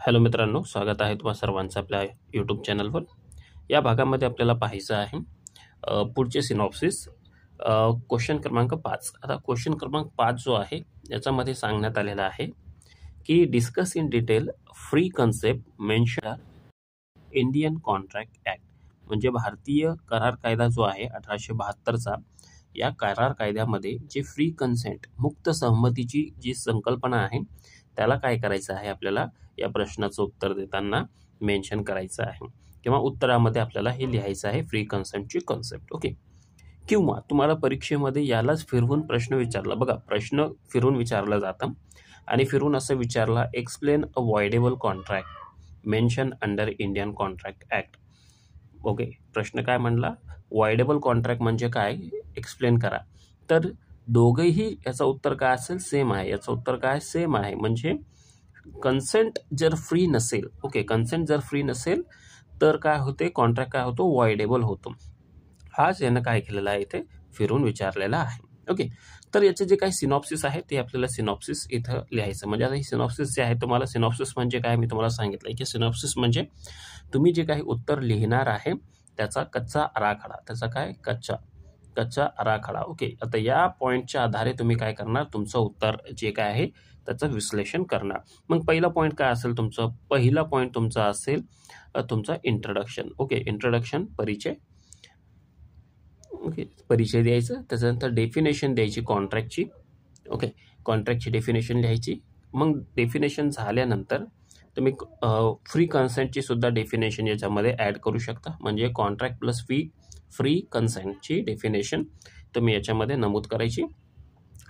Hello मित्रांनो, स्वागत आहे तुम्हा सर्वांचं आपल्या यूट्यूब चॅनलवर. या भागामध्ये आपल्याला पाहायचं आहे पुढचे सिनॉप्सिस. क्वेश्चन क्रमांक 5. आता क्वेश्चन क्रमांक 5 जो आहे याच्यामध्ये सांगण्यात आलेला आहे की discuss in detail free concept mention Indian contract act. म्हणजे भारतीय करार कायदा जो आहे 1872चा, या करार कायद्यामध्ये जे फ्री कन्सेंट मुक्त सहमतीची जी संकल्पना आहे त्याला काय करायचं आहे, आपल्याला या प्रश्नाचं उत्तर देताना मेन्शन करायचं आहे किंवा उत्तरामध्ये आपल्याला हे लिहायचं आहे फ्री कन्सेंटची कॉन्सेप्ट. ओके. किंवा तुम्हाला परीक्षेमध्ये यालाच फिरवून प्रश्न विचारला, बघा प्रश्न फिरून विचारला जातं आणि फिरून असं विचारला, explain a voidable contract mention under Indian contract act. Okay, प्रश्न काय म्हणला, वॉइडेबल कॉन्ट्रॅक्ट म्हणजे काय, एक्सप्लेन करा. तर दोघंही याचं उत्तर काय असेल, सेम आहे. याचं उत्तर काय, सेम आहे. म्हणजे कन्सेंट जर फ्री नसेल, ओके, कन्सेंट जर फ्री नसेल तर काय होते, कॉन्ट्रॅक्ट काय होतो, वॉइडेबल होतो. हाच यानं काय केलेला आहे, इथे फिरून विचारलेला आहे. ओके, तर याचे जे काही सिनॉप्सिस आहे ते आपल्याला सिनॉप्सिस इथं लिहायचं. म्हणजे आता ही सिनॉप्सिस जे आहे, तुम्हाला सिनॉप्सिस म्हणजे काय मी तुम्हाला सांगितलं की सिनॉप्सिस म्हणजे तुम्ही जे काही उत्तर लिहिणार आहे त्याचा कच्चा आराखडा, त्याचा काय कच्चा आराखडा. ओके, आता या पॉईंटच्या आधारे तुम्ही काय करणार, तुमचं उत्तर जे काय आहे त्याचं विश्लेषण करणार. मग पहिला पॉईंट काय असेल तुमचं, पहिला पॉईंट तुमचा असेल तुमचा इंट्रोडक्शन. ओके, इंट्रोडक्शन, परिचय. ओके, परिचय द्यायचं. त्याच्यानंतर डेफिनेशन द्यायची कॉन्ट्रॅक्टची. ओके, कॉन्ट्रॅक्टची डेफिनेशन लिहायची. मग डेफिनेशन झाल्यानंतर तुम्ही फ्री कन्सेंटची सुद्धा डेफिनेशन याच्यामध्ये ॲड करू शकता. म्हणजे कॉन्ट्रॅक्ट प्लस फ्री कन्सेंटची डेफिनेशन तुम्ही याच्यामध्ये नमूद करायची.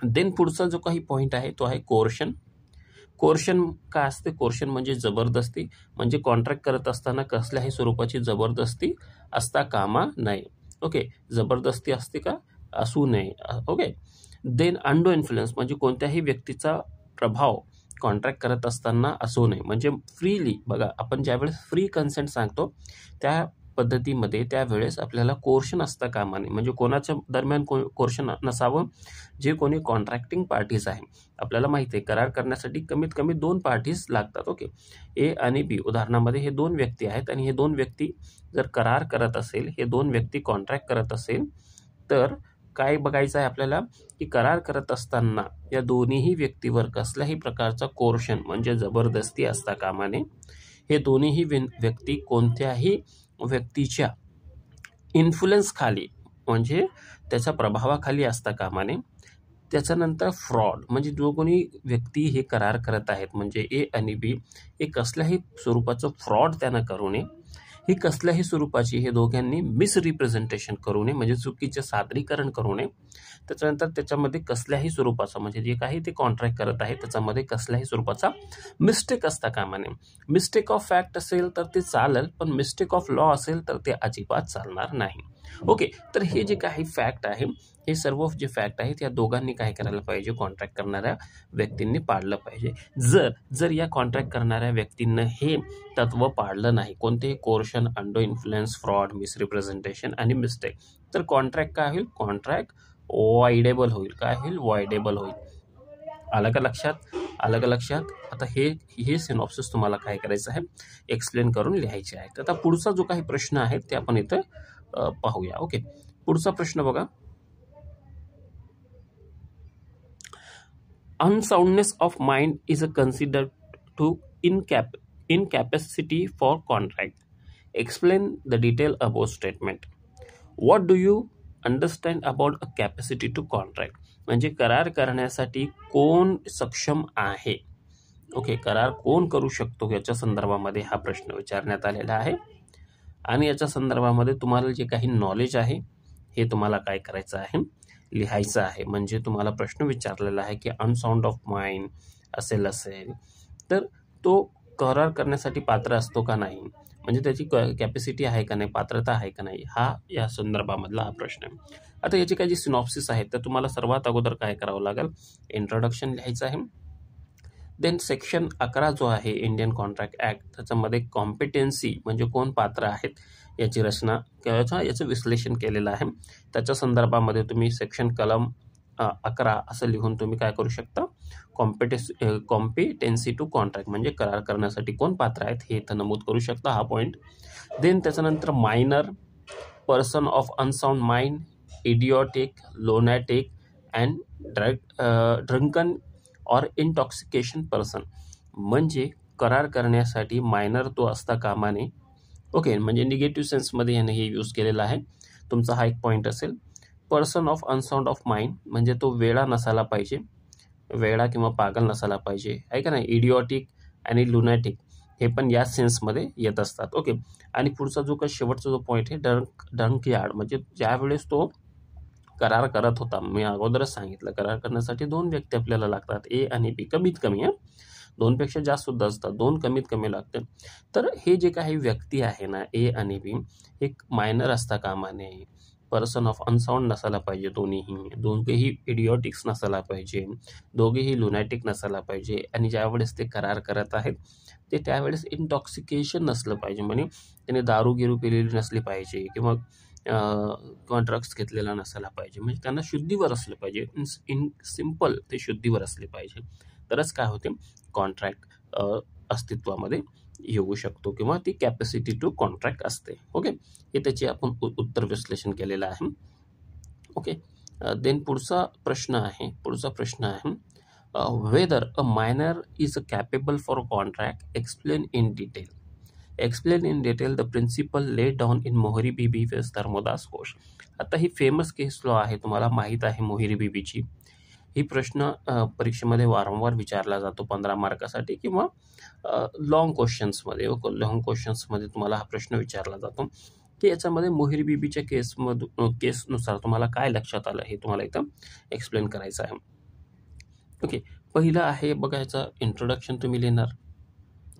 देन पुढचा जो काही पॉईंट आहे तो आहे कोर्शन. कोर्शन काय असते, कोर्शन म्हणजे जबरदस्ती. म्हणजे कॉन्ट्रॅक्ट करत असताना कसल्याही स्वरूपाची जबरदस्ती असता कामा नये. ओके, जबरदस्ती असते का, असू नये. ओके, देन अंडो इन्फ्लुएन्स म्हणजे कोणत्याही व्यक्तीचा प्रभाव कॉन्ट्रॅक्ट करत असताना असू नये. म्हणजे फ्रीली, बघा आपण ज्यावेळेस फ्री कन्सेंट सांगतो त्या पद्धतीमध्ये त्यावेळेस आपल्याला कोर्शन असता कामा नये. म्हणजे कोणाच्या दरम्यान कोर्शन नसावं, जे कोणी कॉन्ट्रॅक्टिंग पार्टीज आहे. आपल्याला माहिती आहे करार करण्यासाठी कमीत कमी 2 पार्टीज लागतात. ओके, ए आणि बी. उदाहरणामध्ये हे 2 व्यक्ती आहेत आणि हे 2 व्यक्ती जर करार करत असेल, हे 2 व्यक्ती कॉन्ट्रॅक्ट करत असेल, तर काय बघायचं आहे आपल्याला की करार करत असताना या दोन्हीही व्यक्तीवर कसल्याही प्रकारचा कोर्शन म्हणजे जबरदस्ती असता कामा नये. हे दोन्हीही व्यक्ती कोणत्याही व्यक्तीच्या इन्फ्लुएन्स खाली म्हणजे त्याच्या प्रभावाखाली असता कामा नये. त्याच्यानंतर फ्रॉड म्हणजे जो कोणी व्यक्ती हे करार करत आहेत म्हणजे ए आणि बी, हे कसल्याही स्वरूपाचं फ्रॉड त्यानं करू नये. ही कसल्याही स्वरूपाची हे दोघांनी मिसरिप्रेझेंटेशन करू नये, म्हणजे चुकीचे सादरीकरण करू नये. त्याच्यानंतर त्याच्यामध्ये कसल्याही स्वरूपाचा म्हणजे जे काही ते कॉन्ट्रॅक्ट करत आहे त्याच्यामध्ये कसल्याही स्वरूपाचा मिस्टेक असता कामा नये. मिस्टेक ऑफ फॅक्ट असेल तर ते चालेल, पण मिस्टेक ऑफ लॉ असेल तर ते अजिबात चालणार नाही. ओके, तर हे जे काही फॅक्ट आहे, हे सर्व जे फॅक्ट आहेत या दोघांनी काय करायला पाहिजे, कॉन्ट्रॅक्ट करणाऱ्या व्यक्तींनी पाळलं पाहिजे. जर या कॉन्ट्रॅक्ट करणाऱ्या व्यक्तींना हे तत्व पाळलं नाही, कोणतेही कोर्शन, अंडो इन्फ्लुएन्स, फ्रॉड, मिसरिप्रेझेंटेशन आणि मिस्टेक, तर कॉन्ट्रॅक्ट काय होईल, कॉन्ट्रॅक्ट वॉइडेबल होईल. काय होईल, वॉइडेबल होईल. आलं का लक्षात, आलं का लक्षात. आता हे सिनॉप्सिस तुम्हाला काय करायचं आहे, एक्सप्लेन करून लिहायचे आहे. आता पुढचा जो काही प्रश्न आहे ते आपण इथं पाहूया. ओके, पुढचा प्रश्न बघा, unsoundness of mind is considered to incapacity for contract. Explain the detail about statement. What do you understand about a capacity to contract? म्हणजे करार करण्यासाठी कोण सक्षम आहे. ओके, करार कोण करू शकतो याच्या संदर्भामध्ये हा प्रश्न विचारण्यात आलेला आहे. आणि याच्या संदर्भामध्ये तुम्हाला जे काही नॉलेज आहे हे तुम्हाला काय करायचं आहे, लिहायचं आहे. म्हणजे तुम्हाला प्रश्न विचारलेला आहे की अनसाउंड ऑफ माइंड असेल तर तो करार करण्यासाठी पात्र असतो का नाही, म्हणजे त्याची कॅपॅसिटी आहे का नाही, पात्रता आहे का नाही, हा या संदर्भामधला हा प्रश्न आहे. आता याची काही जी सिनॉप्सिस आहेत तर तुम्हाला सर्वात अगोदर काय करावं लागेल, इंट्रोडक्शन लिहायचं आहे. देन सेक्शन 11 जो आहे इंडियन कॉन्ट्रॅक्ट ॲक्ट, त्याच्यामध्ये कॉम्पिटेन्सी म्हणजे कोण पात्र आहेत याची रचना किंवा याचं विश्लेषण केलेलं आहे. त्याच्या संदर्भामध्ये तुम्ही सेक्शन कलम 11 असं लिहून तुम्ही काय करू शकता, कॉम्पिटेन्सी टू कॉन्ट्रॅक्ट म्हणजे करार करण्यासाठी कोण पात्र आहेत हे इथं नमूद करू शकता हा पॉईंट. देन त्याच्यानंतर minor, person of unsound mind, idiotic, lunatic and drunken or intoxication person. म्हणजे करार करण्यासाठी मायनर तो असता कामा नये. ओके, म्हणजे निगेटिव्ह सेन्समध्ये याने हे यूज केलेलं आहे. तुमचा हा एक पॉईंट असेल. Person of unsound of mind म्हणजे तो वेडा नसायला पाहिजे, वेडा किंवा पागल नसायला पाहिजे, आहे का नाही. इडिओटिक आणि लुनॅटिक हे पण या सेन्समध्ये येत असतात. ओके, आणि पुढचा जो काही शेवटचा जो पॉईंट आहे डंक यार्ड म्हणजे ज्यावेळेस तो करार करत होता, मी अगोदरच सांगितलं करार करण्यासाठी 2 व्यक्ती आपल्याला लागतात, ए आणि बी, कमीत कमी. 2पेक्षा जास्त सुद्धा असतात, 2 कमीत कमी लागते. तर हे जे काही व्यक्ती आहे ना, ए आणि बी, एक मायनर असता कामा नये, पर्सन ऑफ अनसाउंड नसायला पाहिजे, दोघेही इडिओटिक्स नसायला पाहिजे, दोघेही लुनॅटिक नसायला पाहिजे, आणि ज्यावेळेस ते करार करत आहेत ते त्यावेळेस इंटॉक्सिकेशन नसलं पाहिजे, म्हणजे त्याने दारू गिरू पिलेली नसली पाहिजे किंवा ड्रग्स घेतलेला नसायला पाहिजे, म्हणजे त्यांना शुद्धीवर असलं पाहिजे. इन सिम्पल ते शुद्धीवर असले पाहिजे, तरच काय होते, कॉन्ट्रॅक्ट अस्तित्वामध्ये येऊ शकतो किंवा ती कॅपॅसिटी टू कॉन्ट्रॅक्ट असते. ओके, हे त्याचे आपण उत्तर विश्लेषण केलेलं आहे. ओके, देन पुढचा प्रश्न आहे whether a minor is capable for contract, explain in detail. Explain in detail the principle laid down in Mohori Bibee वेस धर्मदास घोष. आता ही फेमस केस लॉ आहे, तुम्हाला माहीत आहे मोहरी बीबीची. ही प्रश्न परीक्षेमध्ये वारंवार विचारला जातो 15 मार्कासाठी किंवा लॉंग क्वेश्चन्समध्ये तुम्हाला हा प्रश्न विचारला जातो की याच्यामध्ये मोहरी बीबीच्या केसनुसार तुम्हाला काय लक्षात आलं हे तुम्हाला इथं एक्सप्लेन करायचं आहे. ओके, पहिलं आहे बघा, याचा इंट्रोडक्शन तुम्ही लिहिणार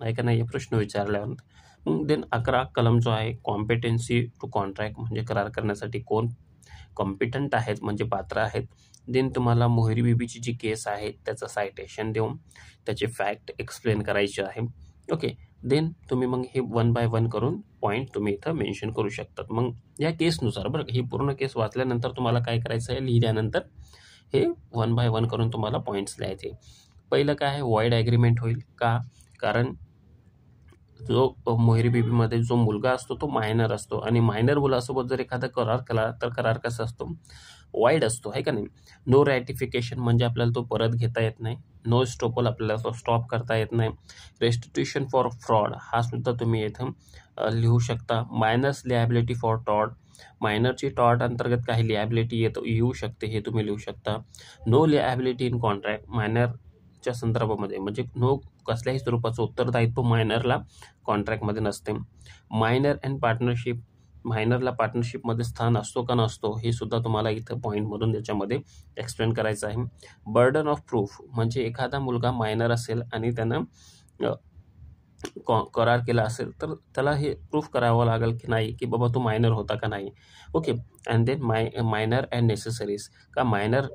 आहे का नाही, प्रश्न विचारल्यानंतर. देन 11 कलम जो आहे कॉम्पिटेन्सी टू कॉन्ट्रॅक्ट म्हणजे करार करण्यासाठी कोण कॉम्पिटंट आहेत म्हणजे पात्र आहेत. देन तुम्हाला मोहरी बीबीची जी केस आहे त्याचं सायटेशन देऊन त्याचे फॅक्ट एक्सप्लेन करायचे आहे. ओके, देन तुम्ही मग हे 1 बाय 1 करून पॉईंट तुम्ही इथं मेन्शन करू शकतात. मग या केसनुसार बरं, ही पूर्ण केस वाचल्यानंतर तुम्हाला काय करायचं आहे, लिहिल्यानंतर हे 1 बाय 1 करून तुम्हाला पॉईंट्स लिहायचे. पहिलं काय आहे, वॉइड ॲग्रीमेंट होईल का, कारण जो मोहरी बीबीमध्ये जो मुलगा असतो तो मायनर असतो आणि मायनर मुलासोबत जर एखादा करार केला तर करार कसा असतो, वाईड असतो, आहे का नाही. नो रॅटिफिकेशन म्हणजे आपल्याला तो परत घेता येत नाही. नो स्टॉपल आपल्याला तो स्टॉप करता येत नाही. रेस्टिट्यूशन फॉर फ्रॉड हा सुद्धा तुम्ही इथं लिहू शकता. मायनर्स लिॲबिलिटी फॉर टॉर्ट, मायनरची टॉर्ट अंतर्गत काही लिॲबिलिटी येऊ शकते हे तुम्ही लिहू शकता. नो लिॲबिलिटी इन कॉन्ट्रॅक्ट, मायनरच्या संदर्भामध्ये म्हणजे नो कसल्याही स्वरूपाचं उत्तरदायित्व मायनरला कॉन्ट्रॅक्टमध्ये नसते. मायनर अँड पार्टनरशिप, मायनरला पार्टनरशिपमध्ये स्थान असतो का नसतो हे सुद्धा तुम्हाला इथं पॉईंटमधून त्याच्यामध्ये एक्सप्लेन करायचं आहे. बर्डन ऑफ प्रूफ म्हणजे एखादा मुलगा मायनर असेल आणि त्यानं करार केला असेल तर त्याला हे प्रूफ करावं लागेल की नाही की बाबा तो मायनर होता का नाही. Okay, and then minor and necessaries, का मायनर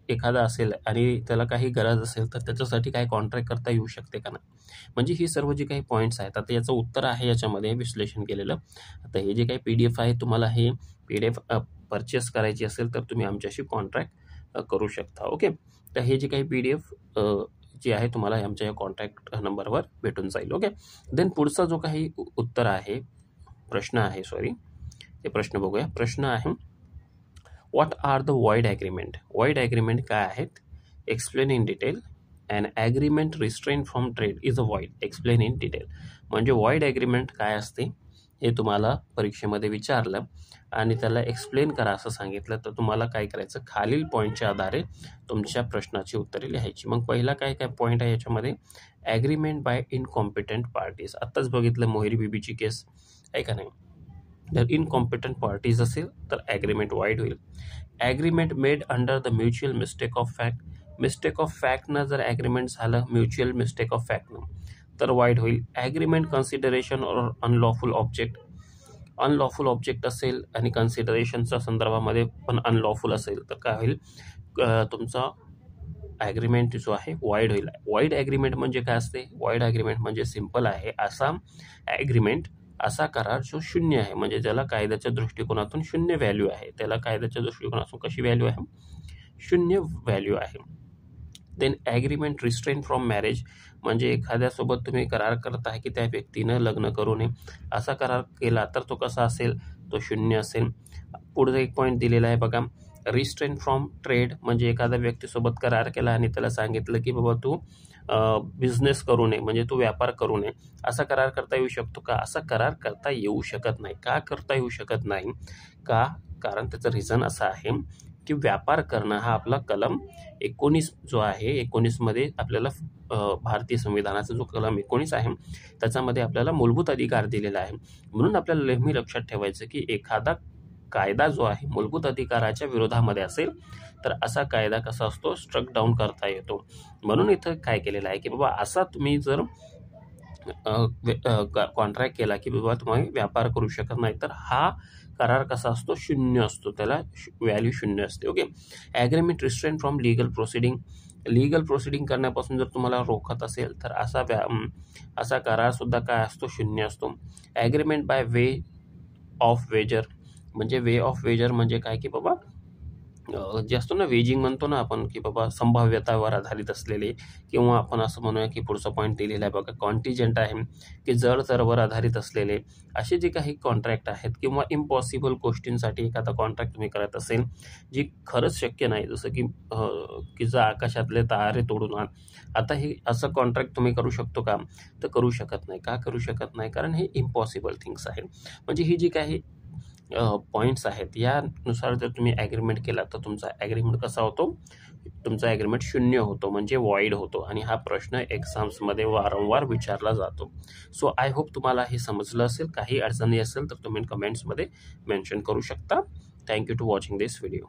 एखादा असेल आणि त्याला काही गरज असेल तर त्याच्यासाठी काही कॉन्ट्रॅक्ट करता येऊ शकते का नाही. म्हणजे ही सर्व जे काही पॉईंट्स आहेत, आता याचं उत्तर आहे याच्यामध्ये विश्लेषण केलेलं. आता हे जे काही PDF आहे, तुम्हाला हे PDF परचेस करायची असेल तर तुम्ही आमच्याशी कॉन्ट्रॅक्ट करू शकता. ओके, तर हे जे काही PDF जे आहे तुम्हाला आमच्या या कॉन्टॅक्ट नंबरवर भेटून जाईल. ओके, देन पुढचा जो काही उत्तर आहे, ते प्रश्न बघूया. प्रश्न आहे what are the void agreement. Void agreement काय आहेत, explain in detail. And agreement restrain from trade is a void, explain in detail. म्हणजे वॉइड ॲग्रीमेंट काय असते हे तुम्हाला परीक्षेमध्ये विचारलं आणि त्याला एक्सप्लेन करा असं सांगितलं तर तुम्हाला काय करायचं, खालील पॉईंटच्या आधारे तुमच्या प्रश्नाची उत्तरे लिहायची. मग पहिला काय पॉईंट आहे याच्यामध्ये, ॲग्रीमेंट बाय इनकॉम्पिटंट पार्टीज. आत्ताच बघितलं मोहरी बीबीची केस आहे का नाही. जर इनकॉम्पिटंट पार्टीज असेल तर ॲग्रीमेंट वाईड होईल. Agreement made under the mutual mistake of fact, mistake of फॅक्टनं जर ॲग्रीमेंट झालं, म्युच्युअल मिस्टेक ऑफ फॅक्टनं, तर वाईड होईल. Agreement consideration or unlawful object, unlawful object असेल आणि कन्सिडरेशनच्या संदर्भामध्ये पण अनलॉफुल असेल तर काय होईल, तुमचा ॲग्रीमेंट जो आहे वाईड होईल. वाईड ॲग्रीमेंट म्हणजे काय असते, वाईड ॲग्रीमेंट म्हणजे सिम्पल आहे असा ॲग्रीमेंट, असा करार जो शून्य आहे, म्हणजे ज्याला कायद्याच्या दृष्टिकोनातून शून्य व्हॅल्यू आहे, त्याला कायद्याच्या दृष्टिकोनातून कशी व्हॅल्यू आहे, शून्य व्हॅल्यू आहे. Then agreement restrain from marriage, म्हणजे एखाद्यासोबत तुम्ही करार करत आहे की त्या व्यक्तीनं लग्न करू नये. असा करार केला तर तो कसा असेल, तो 0 असेल. पुढचा एक पॉईंट दिलेला आहे बघा, रिस्ट्रेन फ्रॉम ट्रेड, म्हणजे एखाद्या व्यक्तीसोबत करार केला आणि त्याला सांगितलं की बाबा तू बिझनेस करू नये, म्हणजे तू व्यापार करू नये. असा करार करता येऊ शकतो का? असा करार करता येऊ शकत नाही. का करता येऊ शकत नाही? का? कारण त्याचं रिझन असं आहे की व्यापार करणं हा आपला कलम 19 जो आहे, 19मध्ये आपल्याला भारतीय संविधानाचा जो कलम 19 आहे त्याच्यामध्ये आपल्याला मूलभूत अधिकार दिलेला आहे. म्हणून आपल्याला नेहमी लक्षात ठेवायचं की एखादा कायदा जो आहे मूलभूत अधिकाराच्या विरोधामध्ये असेल तर असा कायदा कसा असतो, स्ट्रक डाऊन करता येतो. म्हणून इथं काय केलेलं आहे की बाबा असा तुम्ही जर कॉन्ट्रॅक्ट केला की बाबा तुम्ही व्यापार करू शकत नाही, तर हा करार कसा असतो, 0 असतो, त्याला व्हॅल्यू 0 असते. Okay. Agreement restrain from legal proceeding, legal proceeding करण्यापासून जर तुम्हाला रोखत असेल तर असा करार सुद्धा काय असतो, 0 असतो. Agreement by way of wager, म्हणजे वे ऑफ वेजर म्हणजे काय की बाबा जे असतो ना वेजिंग म्हणतो ना आपण की बाबा संभाव्यतावर आधारित असलेले, किंवा आपण असं म्हणूया की पुढचा पॉईंट दिलेला आहे बघा, कॉन्टिजेंट आहे की जर आधारित असलेले असे जे काही कॉन्ट्रॅक्ट आहेत, किंवा इम्पॉसिबल गोष्टींसाठी एखादा कॉन्ट्रॅक्ट तुम्ही करत असेल जी खरंच शक्य नाही, जसं की जर आकाशातले तारे तोडून आण, आता हे असं कॉन्ट्रॅक्ट तुम्ही करू शकतो का? तर करू शकत नाही. का करू शकत नाही? कारण हे इम्पॉसिबल थिंग्स आहेत. म्हणजे ही जी काही पॉईंट्स आहेत यानुसार जर तुम्ही ॲग्रीमेंट केला तर तुमचा ॲग्रीमेंट कसा होतो, तुमचा ॲग्रीमेंट 0 होतो, म्हणजे वॉइड होतो. आणि हा प्रश्न एक्झाम्समध्ये वारंवार विचारला जातो. सो आय होप तुम्हाला हे समजलं असेल. काही अडचणी असेल तर तुम्ही कमेंट्समध्ये मेन्शन करू शकता. Thank you to watching this video.